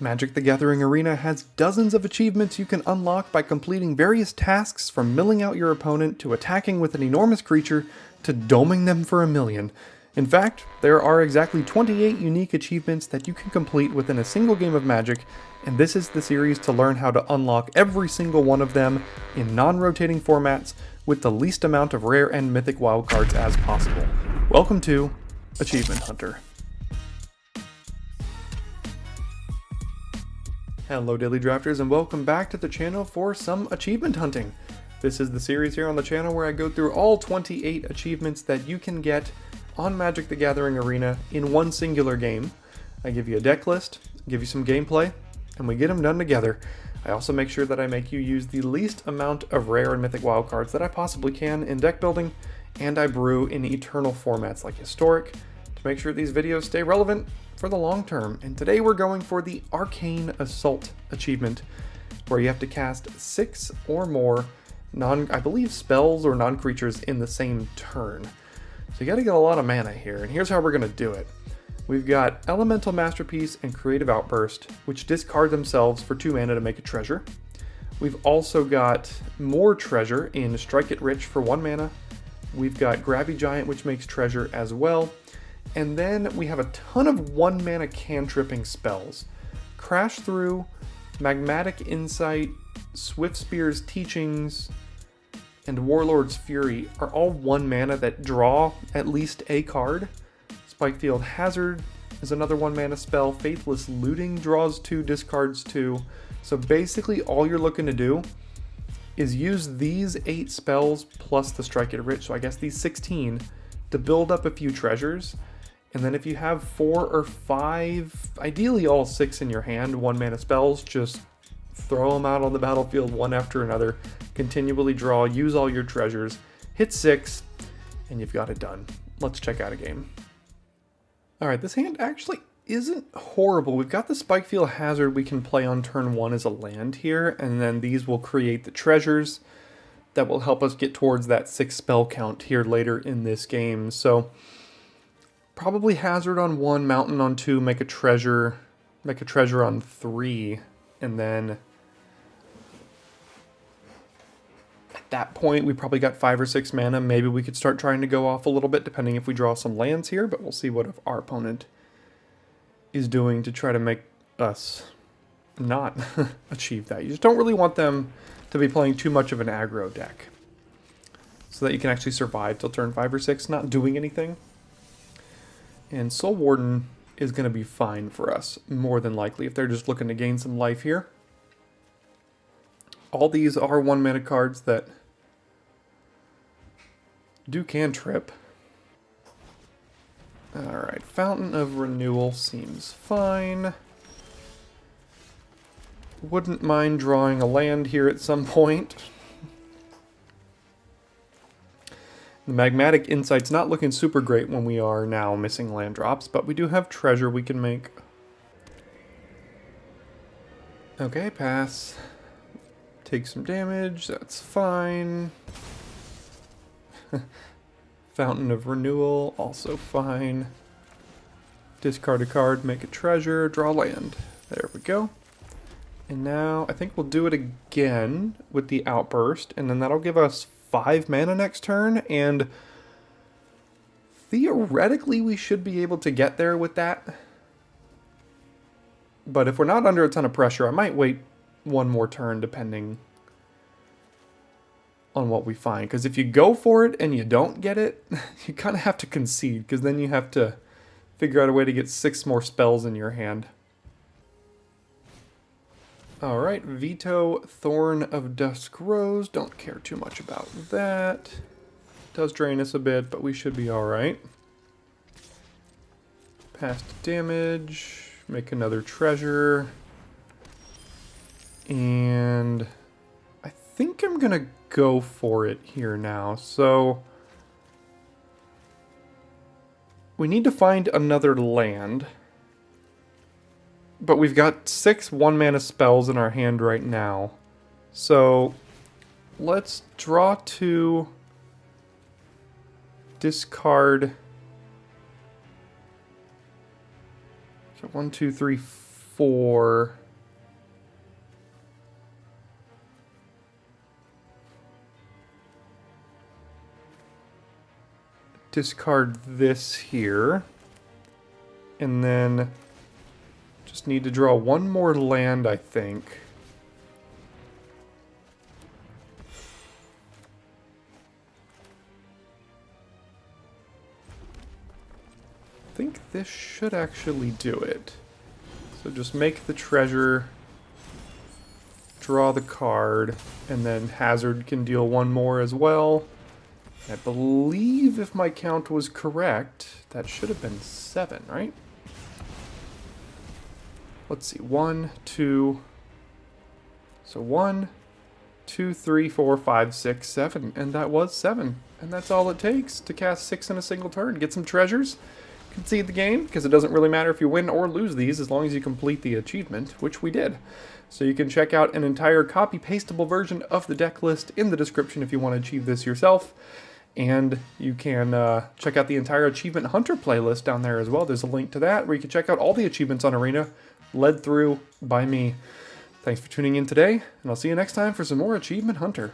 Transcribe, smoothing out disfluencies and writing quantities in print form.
Magic the Gathering Arena has dozens of achievements you can unlock by completing various tasks, from milling out your opponent to attacking with an enormous creature to doming them for 1,000,000. In fact, there are exactly 28 unique achievements that you can complete within a single game of Magic, and this is the series to learn how to unlock every single one of them in non-rotating formats with the least amount of rare and mythic wildcards as possible. Welcome to Achievement Hunter. Hello Daily Drafters, and welcome back to the channel for some achievement hunting. This is the series here on the channel where I go through all 28 achievements that you can get on Magic the Gathering Arena in one singular game. I give you a deck list, give you some gameplay, and we get them done together. I also make sure that I make you use the least amount of rare and mythic wildcards that I possibly can in deck building, and I brew in eternal formats like Historic to make sure these videos stay relevant for the long term. And today we're going for the Arcane Assault achievement, where you have to cast 6 or more I believe spells or non-creatures in the same turn. So you gotta get a lot of mana here, and here's how we're gonna do it. We've got Elemental Masterpiece and Creative Outburst, which discard themselves for 2 mana to make a treasure. We've also got more treasure in Strike It Rich for 1 mana. We've got Grabby Giant, which makes treasure as well. And then we have a ton of 1 mana cantripping spells. Crash Through, Magmatic Insight, Swiftspear's Teachings, and Warlord's Fury are all 1 mana that draw at least a card. Spikefield Hazard is another 1 mana spell. Faithless Looting draws 2, discards 2. So basically all you're looking to do is use these 8 spells plus the Strike It Rich, so I guess these 16, to build up a few treasures. And then if you have 4 or 5, ideally all 6 in your hand, 1 mana spells, just throw them out on the battlefield one after another, continually draw, use all your treasures, hit 6, and you've got it done. Let's check out a game. Alright, this hand actually isn't horrible. We've got the Spikefield Hazard we can play on turn 1 as a land here, and then these will create the treasures that will help us get towards that 6 spell count here later in this game. So probably Hazard on 1, Mountain on 2, make a treasure on 3, and then at that point we probably got 5 or 6 mana. Maybe we could start trying to go off a little bit depending if we draw some lands here, but we'll see what if our opponent is doing to try to make us not achieve that. You just don't really want them to be playing too much of an aggro deck so that you can actually survive till turn 5 or 6 not doing anything. And Soul Warden is going to be fine for us, more than likely, if they're just looking to gain some life here. All these are 1 mana cards that do cantrip. Alright, Fountain of Renewal seems fine. Wouldn't mind drawing a land here at some point. The Magmatic Insight's not looking super great when we are now missing land drops, but we do have treasure we can make. Okay, pass. Take some damage, that's fine. Fountain of Renewal, also fine. Discard a card, make a treasure, draw land. There we go. And now I think we'll do it again with the Outburst, and then that'll give us 5 mana next turn, and theoretically we should be able to get there with that. But if we're not under a ton of pressure, I might wait 1 more turn depending on what we find. Because if you go for it and you don't get it, you kind of have to concede, because then you have to figure out a way to get 6 more spells in your hand. Alright, Veto, Thorn of Dusk Rose. Don't care too much about that. Does drain us a bit, but we should be alright. Past damage. Make another treasure. And I think I'm going to go for it here now. So we need to find another land. But we've got 6 1 mana spells in our hand right now. So let's draw 2, discard. So 1, 2, 3, 4. Discard this here. And then just need to draw one more land, I think. I think this should actually do it. So just make the treasure, draw the card, and then Hazard can deal one more as well. I believe if my count was correct, that should have been 7, right? Let's see, 1, 2. So 1, 2, 3, 4, 5, 6, 7. And that was 7. And that's all it takes to cast 6 in a single turn. Get some treasures, concede the game, because it doesn't really matter if you win or lose these as long as you complete the achievement, which we did. So you can check out an entire copy-pastable version of the deck list in the description if you want to achieve this yourself. And you can check out the entire Achievement Hunter playlist down there as well. There's a link to that where you can check out all the achievements on Arena, led through by me. Thanks for tuning in today, and I'll see you next time for some more Achievement Hunter.